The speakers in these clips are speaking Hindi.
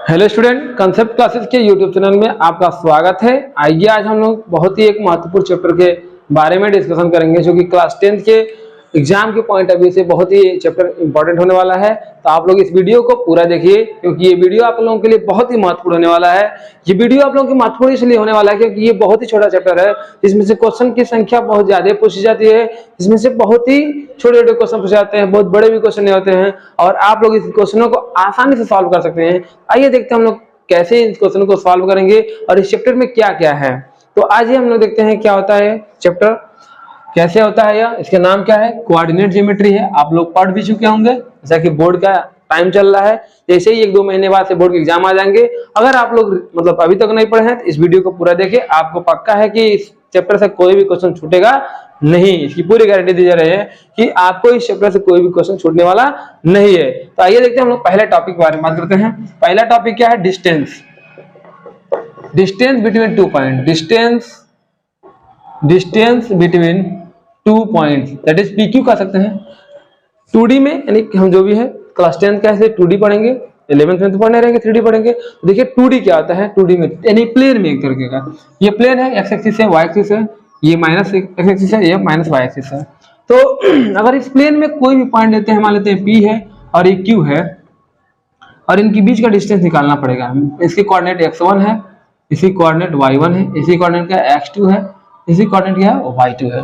हेलो स्टूडेंट, कंसेप्ट क्लासेस के यूट्यूब चैनल में आपका स्वागत है। आइए आज हम लोग बहुत ही एक महत्वपूर्ण चैप्टर के बारे में डिस्कशन करेंगे जो कि क्लास 10 के एग्जाम के पॉइंट ऑफ व्यू से बहुत ही चैप्टर इंपॉर्टेंट होने वाला है। तो आप लोग इस वीडियो को पूरा देखिए क्योंकि ये वीडियो आप लोगों के लिए बहुत ही महत्वपूर्ण होने वाला है। ये वीडियो आप लोगों की महत्वपूर्ण इसलिए होने वाला है क्योंकि ये बहुत ही छोटा चैप्टर है जिसमें से क्वेश्चन की संख्या बहुत ज्यादा पूछी जाती है, जिसमें से बहुत ही छोटे छोटे क्वेश्चन पूछे जाते हैं, बहुत बड़े भी क्वेश्चन नहीं होते हैं और आप लोग इस क्वेश्चनों को आसानी से सॉल्व कर सकते हैं। आइए देखते हैं हम लोग कैसे इस क्वेश्चन को सॉल्व करेंगे और इस चैप्टर में क्या क्या है। तो आज ही हम लोग देखते हैं क्या होता है चैप्टर, कैसे होता है यह, इसका नाम क्या है, कोऑर्डिनेट ज्योमेट्री है। आप लोग पढ़ भी चुके होंगे, जैसा कि बोर्ड का टाइम चल रहा है, जैसे ही 1-2 महीने बाद से बोर्ड के एग्जाम आ जाएंगे। अगर आप लोग मतलब अभी तक नहीं पढ़े हैं तो इस वीडियो को पूरा देखें, आपको पक्का है कि इस चैप्टर से कोई भी क्वेश्चन छूटेगा नहीं। इसकी पूरी गारंटी दी जा रही है कि आपको इस चैप्टर से कोई भी क्वेश्चन छूटने वाला नहीं है। तो आइए देखते हैं हम लोग पहले टॉपिक के बारे में बात करते हैं। पहला टॉपिक क्या है, distance. Distance between 2 point, distance between 2 points, that is PQ कह सकते हैं। 2D में यानी हम जो भी है क्लास 10 का ऐसे 2D पढ़ेंगे, 11th में तो पढ़ने रहेंगे 3D पढ़ेंगे। तो देखिए 2D क्या होता है, 2D में यानी प्लेन में एक तरीके का, ये प्लेन है, एक्स एक्सिस है, वाई एक्सिस है, ये माइनस एक्स एक्सिस है, ये माइनस वाई एक्सिस है। तो अगर इस प्लेन में कोई भी पॉइंट लेते हैं, मान लेते हैं P है और ये Q है और इनके बीच का डिस्टेंस निकालना पड़ेगा। इसके कोऑर्डिनेट x1 है, इसी कोऑर्डिनेट y1 है, इसी कोऑर्डिनेट का x2 है, इसी कोऑर्डिनेट क्या है y2 है।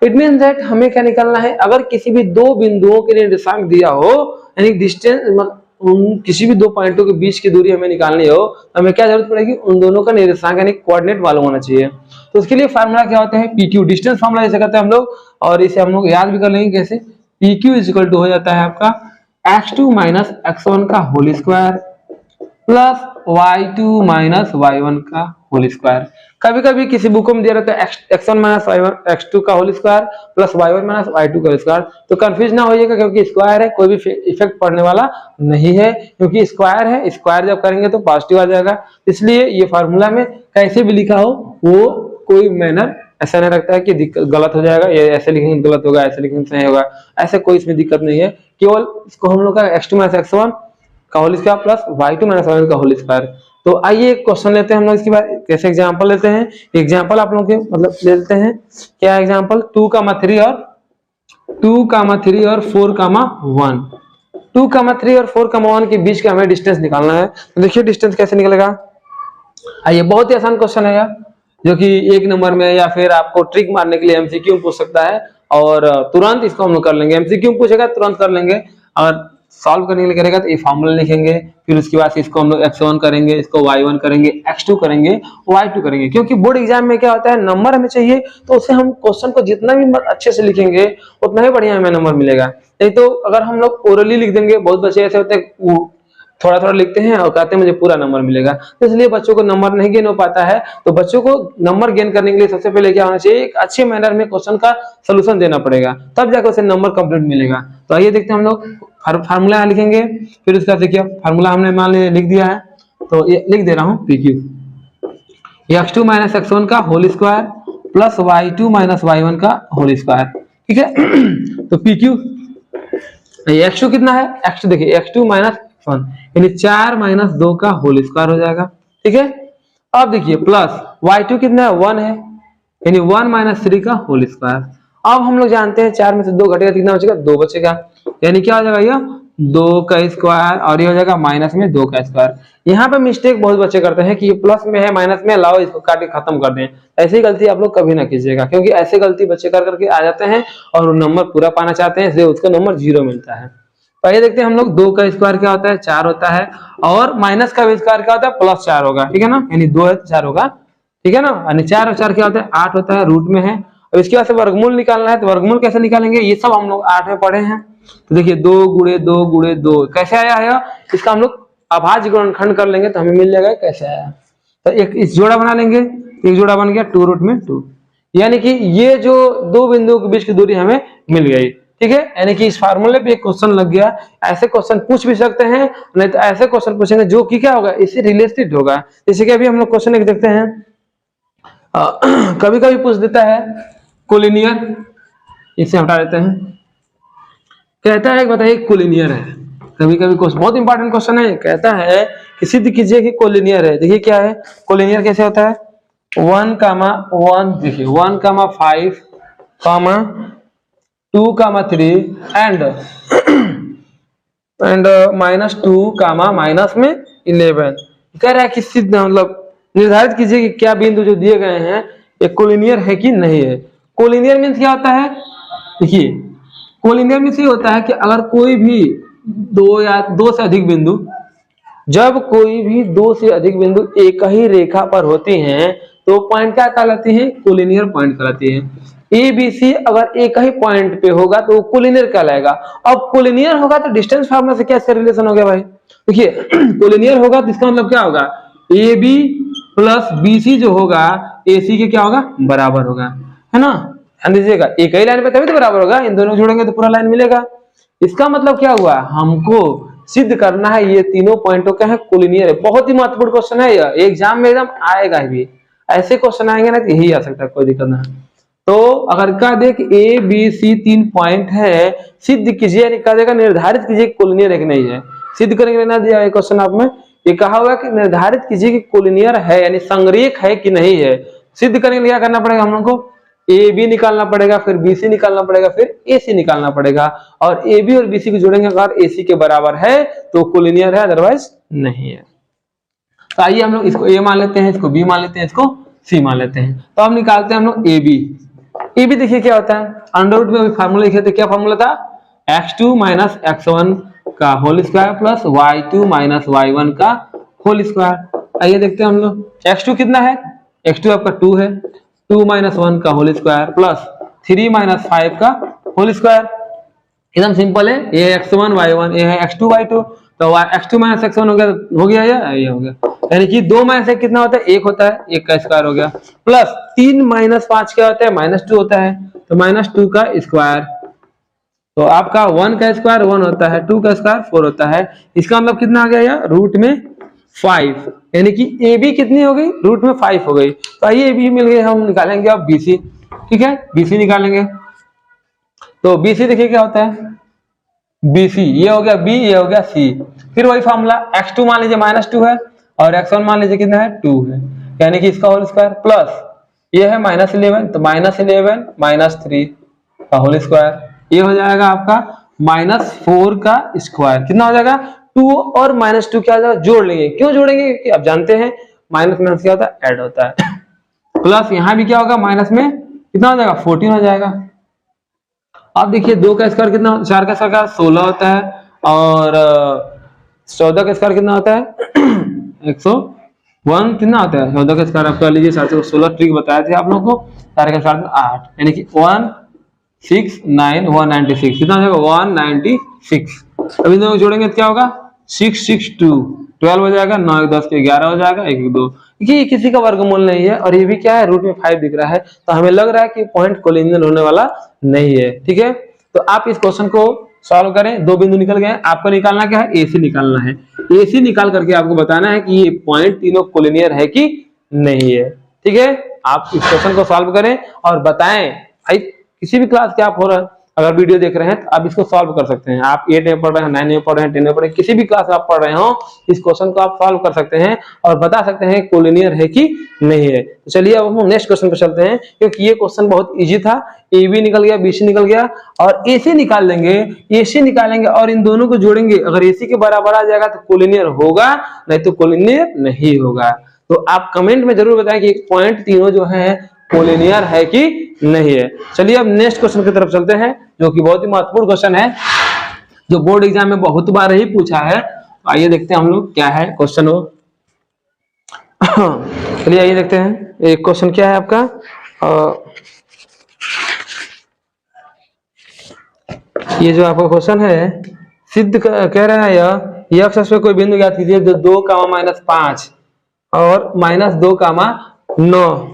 इट मींस दैट हमें क्या निकालना है, अगर किसी भी दो बिंदुओं के लिए निर्देशांक दिया हो, यानी डिस्टेंस किसी भी दो पॉइंटों के बीच की दूरी हमें निकालनी हो तो हमें क्या जरूरत पड़ेगी, उन दोनों का निर्देशांक यानी कोऑर्डिनेट मालूम होना चाहिए। तो उसके लिए फार्मूला क्या होता है, PQ, डिस्टेंस फार्मूला जैसे करते हैं हम लोग, और इसे हम लोग याद भी कर लेंगे कैसे। PQ इक्वल टू हो जाता है आपका x2 माइनस x1 का whole square plus y2 minus y1 का होल स्क्वायर। कभी कभी किसी बुक में दिया रहता है x1 माइनस x2 का whole square plus y1 minus y2 का स्क्वायर। तो कंफ्यूज ना होइएगा क्योंकि स्क्वायर है, कोई भी इफेक्ट पड़ने वाला नहीं है क्योंकि स्क्वायर है। स्क्वायर जब करेंगे तो पॉजिटिव आ जाएगा, इसलिए ये फार्मूला में कैसे भी लिखा हो वो कोई मैनर ऐसा नहीं रखता है कि गलत हो जाएगा, ये ऐसे लिखेंगे गलत होगा, ऐसे लिखेंगे सही होगा, ऐसे कोई इसमें दिक्कत नहीं है। केवल इसको हम लोग का x2 माइनस x1 का whole square plus y2 minus y1 का होल स्क्वायर। तो आइए एक क्वेश्चन लेते हैं हम लोग, इसके बाद कैसे एग्जांपल लेते हैं। एग्जांपल आप लोगों के मतलब ले लेते हैं, क्या एग्जांपल 2,3 और 4,1 2,3 और 4,1 के बीच का हमें डिस्टेंस निकालना है। तो देखिए डिस्टेंस कैसे निकलेगा। आइए बहुत ही आसान क्वेश्चन है यार, जो कि 1 नंबर में या फिर आपको ट्रिक मारने के लिए एमसीक्यू पूछ सकता है और तुरंत इसको हम लोग कर लेंगे। एमसीक्यू पूछेगा तुरंत कर लेंगे और सॉल्व करने के लिए करेगा तो ये फॉर्मूला लिखेंगे, फिर उसके बाद इसको हम लोग x1 करेंगे, इसको y1 करेंगे, x2 करेंगे, y2 करेंगे। क्योंकि बोर्ड एग्जाम में क्या होता है, नंबर हमें चाहिए तो उससे हम क्वेश्चन को जितना भी अच्छे से लिखेंगे उतना ही बढ़िया हमें नंबर मिलेगा। नहीं तो अगर हम लोग ओरली लिख देंगे, बहुत बच्चे ऐसे होते हैं थोड़ा थोड़ा लिखते हैं और कहते हैं मुझे पूरा नंबर मिलेगा, तो इसलिए बच्चों को नंबर नहीं गेन हो पाता है। तो बच्चों को नंबर गेन करने के लिए सबसे पहले क्या होना चाहिए, एक अच्छे मैनर में क्वेश्चन का सोल्यूशन देना पड़ेगा, तब जाकर उसे नंबर कंप्लीट मिलेगा। तो आइए देखते हैं हम लोग फार्मूला लिखेंगे, फिर उसका देखिए फार्मूला हमने मान लिख दिया है तो ये लिख दे रहा हूँ PQ, x2 माइनस x1 का whole square plus y2 minus y1 का होल स्क्वायर, ठीक है। तो PQ x2 कितना है, x2 देखिए x2 माइनस x1 यानी 4 माइनस 2 का होल स्क्वायर हो जाएगा, ठीक है। अब देखिए प्लस y2 कितना है, 1 है यानी 1 माइनस 3 का होल स्क्वायर। अब हम लोग जानते हैं 4 में से 2 घटेगा कितना बचेगा, 2 बचेगा, यानी क्या हो जाएगा ये 2 का स्क्वायर और ये हो जाएगा माइनस में 2 का स्क्वायर। यहाँ पे मिस्टेक बहुत बच्चे करते हैं कि ये प्लस में है माइनस में, लाओ इसको काट के खत्म कर दें। ऐसी गलती आप लोग कभी ना कीजिएगा क्योंकि ऐसी गलती बच्चे कर करके आ जाते हैं और वो नंबर पूरा पाना चाहते हैं, इसलिए उसका नंबर 0 मिलता है। तो ये देखते हैं हम लोग 2 का स्क्वायर क्या होता है, 4 होता है, और माइनस का स्क्वायर क्या होता है, प्लस 4 होगा, ठीक है ना, यानी 2 है तो 4 होगा, ठीक है ना। यानी 4 और 4 क्या होता है, 8 होता है, रूट में है। अब इसके बाद से वर्गमूल निकालना है, तो वर्गमूल कैसे निकालेंगे, ये सब हम लोग 8 में पढ़े हैं। तो देखिए 2 गुणे 2 गुणे 2 कैसे आया है, इसका हम लोग अभाज्य गुणनखंड कर लेंगे तो हमें मिल जाएगा कैसे आया। तो एक इस जोड़ा बना लेंगे, एक जोड़ा बन गया 2 रूट में 2, यानी कि ये जो दो बिंदुओं के बीच की दूरी हमें मिल गई, ठीक है। यानी कि इस फार्मूले पे एक क्वेश्चन लग गया। ऐसे क्वेश्चन पूछ भी सकते हैं, नहीं तो ऐसे क्वेश्चन पूछेंगे जो कि क्या होगा, इससे रिलेटेड होगा। जैसे कि अभी हम लोग क्वेश्चन एक देखते हैं, कभी कभी पूछ देता है कोलिनियर, इसे हटा देते हैं। कहता है बताइए कोलिनियर है, कभी कभी बहुत इंपॉर्टेंट क्वेश्चन है, कहता है कि सिद्ध कीजिए कि कोलिनियर है। देखिए क्या है कोलिनियर, कैसे होता है 1,1, देखिए 1,5, 2,3 एंड -2, -11। कह रहा है कि सिद्ध मतलब निर्धारित कीजिए कि क्या बिंदु जो दिए गए हैं ये कोलिनियर है कि नहीं है। कोलिनियर मीन्स क्या होता है, देखिए कोलिनियर मीन्स ये होता है कि अगर कोई भी दो या दो से अधिक बिंदु, जब कोई भी दो से अधिक बिंदु एक ही रेखा पर होती हैं तो पॉइंट क्या कहलाती है, कोलिनियर पॉइंट कहलाती है। ए बी सी अगर एक ही पॉइंट पे होगा तो वो कोलिनियर कहलाएगा। अब कोलिनियर होगा तो डिस्टेंस फार्मूला से कैसे रिलेशन हो गया भाई, देखिए कोलिनियर होगा तो इसका मतलब क्या होगा, a b plus b c जो होगा ए सी के क्या होगा, बराबर होगा, है ना। ध्यान दीजिएगा, एक ही लाइन पे तभी तो बराबर होगा, इन दोनों जोड़ेंगे तो पूरा लाइन मिलेगा। इसका मतलब क्या हुआ, हमको सिद्ध करना है ये तीनों पॉइंटों के हैं कोलिनियर है। बहुत ही महत्वपूर्ण क्वेश्चन है यह, एग्जाम में एकदम आएगा भी, ऐसे क्वेश्चन आएंगे ना तो यही आ सकता है, कोई दिक्कत ना। तो अगर कह दे कि ए बी सी 3 पॉइंट है, सिद्ध कीजिए, यानी कह देगा निर्धारित कीजिए कोलिनियर है कि नहीं है। सिद्ध करने के लिए ना दिया क्वेश्चन आप में, ये कहा हुआ कि निर्धारित कीजिए कि कोलिनियर है यानी संरेख है कि नहीं है। सिद्ध करने के लिए क्या करना पड़ेगा हम लोग को, ए बी निकालना पड़ेगा, फिर बी सी निकालना पड़ेगा, फिर ए सी निकालना पड़ेगा, और ए बी और बी सी को जोड़ेंगे, अगर ए सी के बराबर है तो कोलिनियर है, अदरवाइज नहीं है। तो आइए हम लोग इसको ए मान लेते हैं, इसको बी मान लेते हैं, इसको सी मान लेते हैं। तो हम निकालते हैं हम लोग ए बी। ए बी देखिए क्या होता है, अंडर रूट में अभी फार्मूला लिखे थे, क्या फार्मूला था, x2 माइनस x1 का whole square plus y2 minus y1 का होल स्क्वायर। आइए देखते हैं हम लोग, x2 कितना है, x2 आपका 2 है, 2 माइनस 1 का होल स्क्वायर प्लस 3 माइनस 5 का होल स्क्वायर। एकदम सिंपल है, ये x1 y1, ये है x2 y2, तो x2 माइनस x1 हो गया ये हो गया, यानी कि 2 माइनस 1 कितना होता है, 1 होता है, 1 का स्क्वायर हो गया, प्लस 3 माइनस 5 क्या होता है, -2 होता है, तो -2 का स्क्वायर। तो आपका 1 का स्क्वायर 1 होता है, 2 का स्क्वायर 4 होता है। इसका मतलब कितना आ गया यार, रूट में 5, यानी कि ए बी कितनी हो गई, रूट में 5 हो गई। तो आइए ए बी मिल गई, हम निकालेंगे अब बी सी। ठीक है, बी सी निकालेंगे। तो बी सी देखिए क्या होता है, बी सी ये हो गया बी, ये हो गया सी। फिर वही फॉर्मूला, x2 मान लीजिए -2 है और x1 मान लीजिए कितना है 2 है, यानी कि इसका होल स्क्वायर प्लस ये है -11, तो -11 -3 का होल स्क्वायर, ये हो जाएगा आपका -4 का स्क्वायर। कितना हो जाएगा, 2 और -2 क्या हो जाएगा, जोड़ लेंगे। क्यों जोड़ेंगे, क्योंकि आप जानते हैं माइनस माइनस क्या होता है, ऐड होता है। प्लस यहाँ भी क्या होगा, माइनस में कितना हो जाएगा, 14 हो जाएगा। अब देखिए 2 का स्क्वायर कितना, 4 का स्क्वायर 16 होता है, और 14 का स्क्वायर कितना होता है 101 कितना होता है, 14 का स्क्वायर आप कर लीजिए, 4 से 16 ट्रिक बताए थे आप लोगों को, 4 का स्क्वायर 8, यानी कि 196 कितना हो जाएगा, 196। अभी दोनों जोड़ेंगे तो क्या होगा, 6 6 2 12 हो जाएगा, 9 1 10 के 11 हो जाएगा, 1 1 2। ये किसी का वर्गमूल नहीं है, और ये भी क्या है, रूट में 5 दिख रहा है, तो हमें लग रहा है कि पॉइंट कोलिनियर होने वाला नहीं है। ठीक है, तो आप इस क्वेश्चन को सॉल्व करें। 2 बिंदु निकल गए, आपको निकालना क्या है, एसी निकालना है। एसी निकाल करके आपको बताना है कि ये पॉइंट तीनों कोलिनियर है कि नहीं है। ठीक है, आप इस क्वेश्चन को सॉल्व करें और बताएं। भाई किसी भी क्लास के आप हो रहे, अगर वीडियो देख रहे हैं तो आप इसको सॉल्व कर सकते हैं। आप 8 में पढ़ रहे हैं, 9 में पढ़ रहे हैं, 10 में पढ़ रहे हैं, किसी भी क्लास में आप पढ़ रहे हो, इस क्वेश्चन को आप सॉल्व कर सकते हैं और बता सकते हैं कोलिनियर है कि नहीं है। तो चलिए अब हम नेक्स्ट क्वेश्चन पर चलते हैं, क्योंकि ये क्वेश्चन बहुत इजी था। ए बी निकल गया, बी सी निकल गया, और ए सी निकाल लेंगे, ए सी निकालेंगे और इन दोनों को जोड़ेंगे। अगर ए सी के बराबर आ जाएगा तो कोलिनियर होगा, नहीं तो कोलिनियर नहीं होगा। तो आप कमेंट में जरूर बताएं कि पॉइंट तीनों जो है कोलिनियर है कि नहीं है। चलिए अब नेक्स्ट क्वेश्चन की तरफ चलते हैं, जो कि बहुत ही महत्वपूर्ण क्वेश्चन है, जो बोर्ड एग्जाम में बहुत बार ही पूछा है। आइए देखते हैं हम लोग क्या है क्वेश्चन वो। चलिए आइए देखते हैं एक क्वेश्चन क्या है आपका। ये जो आपका क्वेश्चन है, सिद्ध कह रहा है यह अक्ष पे कोई बिंदु ज्ञात कीजिए जो 2, -5 और -2, 9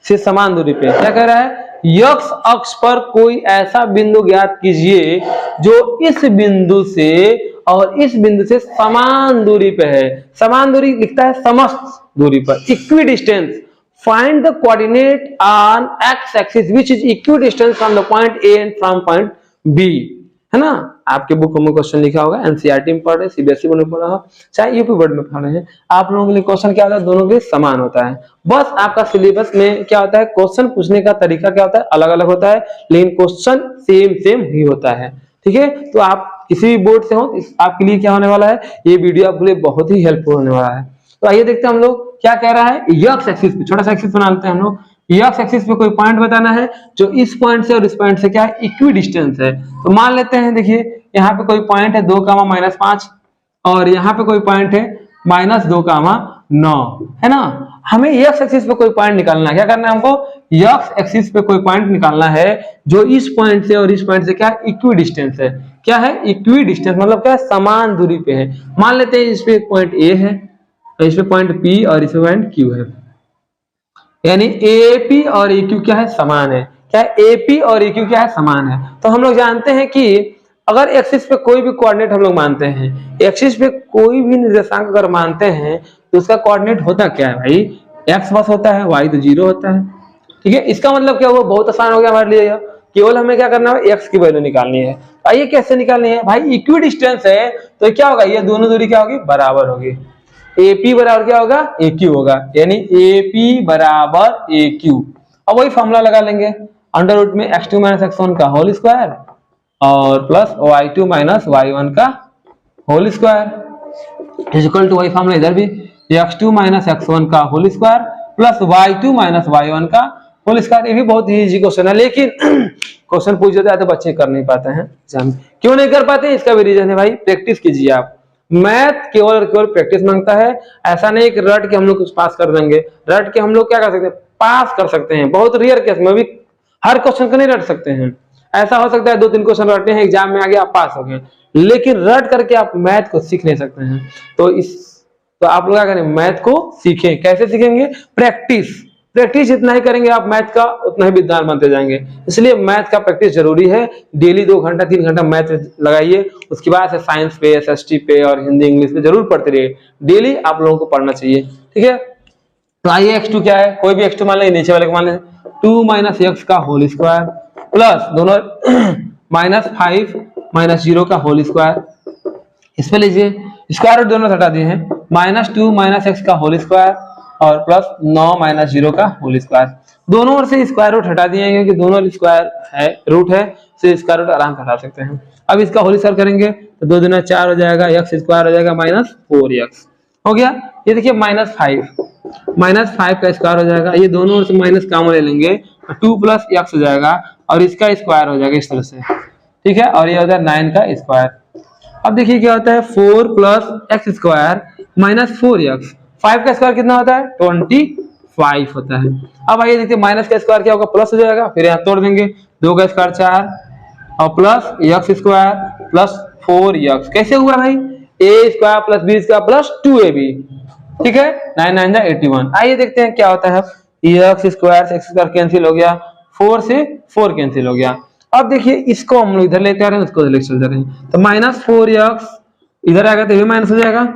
से समान दूरी पे। क्या कह रहा है, x अक्ष पर कोई ऐसा बिंदु ज्ञात कीजिए जो इस बिंदु से और इस बिंदु से समान दूरी पे है। समान दूरी लिखता है समस्त दूरी पर, equidistance. Find the coordinate on x axis which is equidistance from the point A and from point B, है ना। आपके बुक में क्वेश्चन लिखा होगा, एनसीईआरटी में पढ़ रहे, सीबीएसई बोर्ड में पढ़ रहे हो, चाहे यूपी बोर्ड में पढ़ रहे हैं, आप लोगों के लिए क्वेश्चन क्या होता है, दोनों के समान होता है। बस आपका सिलेबस में क्या होता है, क्वेश्चन पूछने का तरीका क्या होता है, अलग अलग होता है, लेकिन क्वेश्चन सेम ही होता है। ठीक है, तो आप किसी भी बोर्ड से हो, आपके लिए क्या होने वाला है, ये वीडियो आपके लिए बहुत ही हेल्पफुल होने वाला है। तो आइए देखते हैं हम लोग क्या कह रहा है। एक्स एक्सिस पे छोटा सा एक्सिस बना लेते हैं हम लोग। एक्स एक्सिस पे कोई पॉइंट बताना है जो इस पॉइंट से और इस पॉइंट से क्या है, इक्वी डिस्टेंस है। तो मान लेते हैं, देखिए यहाँ पे कोई पॉइंट है 2, -5 और यहाँ पे कोई पॉइंट है -2, 9, है ना। हमें एक्स एक्सिस पे कोई पॉइंट निकालना है। क्या करना है हमको, एक्स एक्सिस पे कोई पॉइंट निकालना है जो इस पॉइंट से और इस पॉइंट से क्या इक्वी डिस्टेंस है। क्या है, इक्वी डिस्टेंस मतलब क्या है, समान दूरी पे है। मान लेते हैं इस पे एक पॉइंट ए है, इस पे पॉइंट पी और इस पे पॉइंट क्यू है, यानी एपी और EQ क्या है, समान है। क्या है, एपी और EQ क्या है, समान है। तो हम लोग जानते हैं कि अगर एक्सिस पे कोई भी कोऑर्डिनेट हम लोग मानते हैं, एक्सिस पे कोई भी निर्देशांक अगर मानते हैं तो उसका कोऑर्डिनेट होता क्या है भाई, एक्स बस होता है, वाई तो 0 होता है। ठीक है, इसका मतलब क्या हुआ, बहुत आसान हो गया हमारे लिए। केवल हमें क्या करना है, एक्स की वैल्यू निकालनी है। आइए कैसे निकालनी है भाई, इक्वी डिस्टेंस है तो क्या होगा, ये दोनों दूरी क्या होगी, बराबर होगी। AP बराबर क्या होगा, AQ होगा, यानी AP बराबर AQ। अब वही फॉर्मूला लगा लेंगे, अंडर रूट में x2 - x1 का होल स्क्वायर और प्लस y2 - y1 का होल स्क्वायर इक्वल टू वही फॉर्मूला इधर भी, x2 - x1 का whole square plus y2 - y1 का होल स्क्वायर। ये भी बहुत ही इजी क्वेश्चन है, लेकिन क्वेश्चन पूछ देता है तो बच्चे कर नहीं पाते हैं। क्यों नहीं कर पाते, इसका भी रीजन है भाई, प्रैक्टिस कीजिए आप। मैथ केवल प्रैक्टिस मांगता है। ऐसा नहीं कि रट के हम लोग कुछ पास कर देंगे, रट के हम लोग क्या कर सकते हैं, पास कर सकते हैं। बहुत रेयर केस में भी हर क्वेश्चन को नहीं रट सकते हैं। ऐसा हो सकता है 2-3 क्वेश्चन रटे हैं, एग्जाम में आ गया, आप पास हो गए, लेकिन रट करके आप मैथ को सीख नहीं सकते हैं। तो आप लोग क्या करें, मैथ को सीखें। कैसे सीखेंगे, प्रैक्टिस जितना ही करेंगे आप मैथ का, उतना ही विद्वान बनते जाएंगे। इसलिए मैथ का प्रैक्टिस जरूरी है। डेली 2 घंटा 3 घंटा मैथ लगाइए, उसके बाद से साइंस पे, SST पे और हिंदी इंग्लिश पे जरूर पढ़ते रहिए। डेली आप लोगों को पढ़ना चाहिए। ठीक है, तो आइए x2 क्या है, कोई भी x2 मान लें, नीचे वाले को मान लें 2 - x का होल स्क्वायर प्लस दोनों -5 - 0 का होल स्क्वायर। इस पे लीजिए स्क्वायर रूट दोनों हटा दिए हैं, -2 - x का होल स्क्वायर और प्लस 9 - 0 का होल स्क्वायर। दोनों ओर से स्क्वायर रूट हटा दिए हैं, क्योंकि दोनों स्क्वायर है, रूट है, से स्क्वायर रूट आराम से हटा सकते हैं। अब इसका होल स्क्वायर करेंगे तो 2 दूना 4 हो जाएगा, x स्क्वायर हो जाएगा -4x हो गया। ये देखिए -5 का स्क्वायर हो जाएगा, ये दोनों ओर से माइनस कॉमन ले लेंगे तो 2 + x हो जाएगा और इसका स्क्वायर हो जाएगा इस तरह से। ठीक है, और ये होता है 9 का स्क्वायर। अब देखिए क्या होता है, 4 + x स्क्वायर -4x। 5 का स्क्वायर कितना होता है, 25 होता है। अब आइए देखिए माइनस का स्क्वायर क्या होगा, प्लस हो जाएगा, फिर यहाँ तोड़ देंगे, 2 का स्क्वायर 4 और plus x square plus 4x। कैसे हुआ भाई, a square plus b square plus 2ab। ठीक है, 9 9 जा 81। आइए देखते हैं क्या होता है, x स्क्वायर से x स्क्वायर कैंसिल हो गया, 4 से 4 कैंसिल हो गया। अब देखिए इसको हम लोग इधर लेते आ रहे हैं, उसको इधर लेके चल जा रहे हैं, तो -4x इधर आएगा तो ये माइनस हो जाएगा,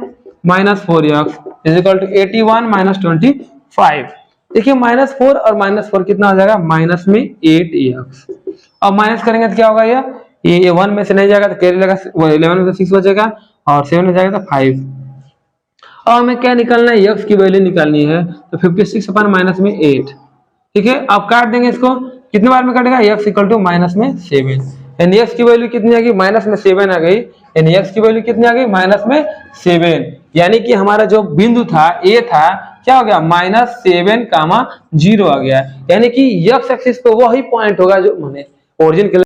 -4x इज इक्वल टू 81 - 25। देखिए -4 और -4 कितना हो जाएगा, माइनस में 8x। अब माइनस करेंगे तो क्या होगा, ये 1 में से नहीं जाएगा तो कैरी लगा, 11 में से 6 बचेगा और 7 में जाएगा तो 5। और हमें क्या निकालना है, x की वैल्यू निकालनी है, तो 56 अपन माइनस में 8। ठीक है, अब काट देंगे इसको, कितने बार में कटेगा, x इक्वल टू माइनस में 7, यानी x की वैल्यू कितनी आ गई, माइनस में 7 आ गई, यानी x की वैल्यू कितनी आ गई, माइनस में 7। यानी कि हमारा जो बिंदु था a था, क्या हो गया, -7, 0 आ गया। यानी कि x एक्सिस पे वही पॉइंट होगा जो मैंने ओरिजिन के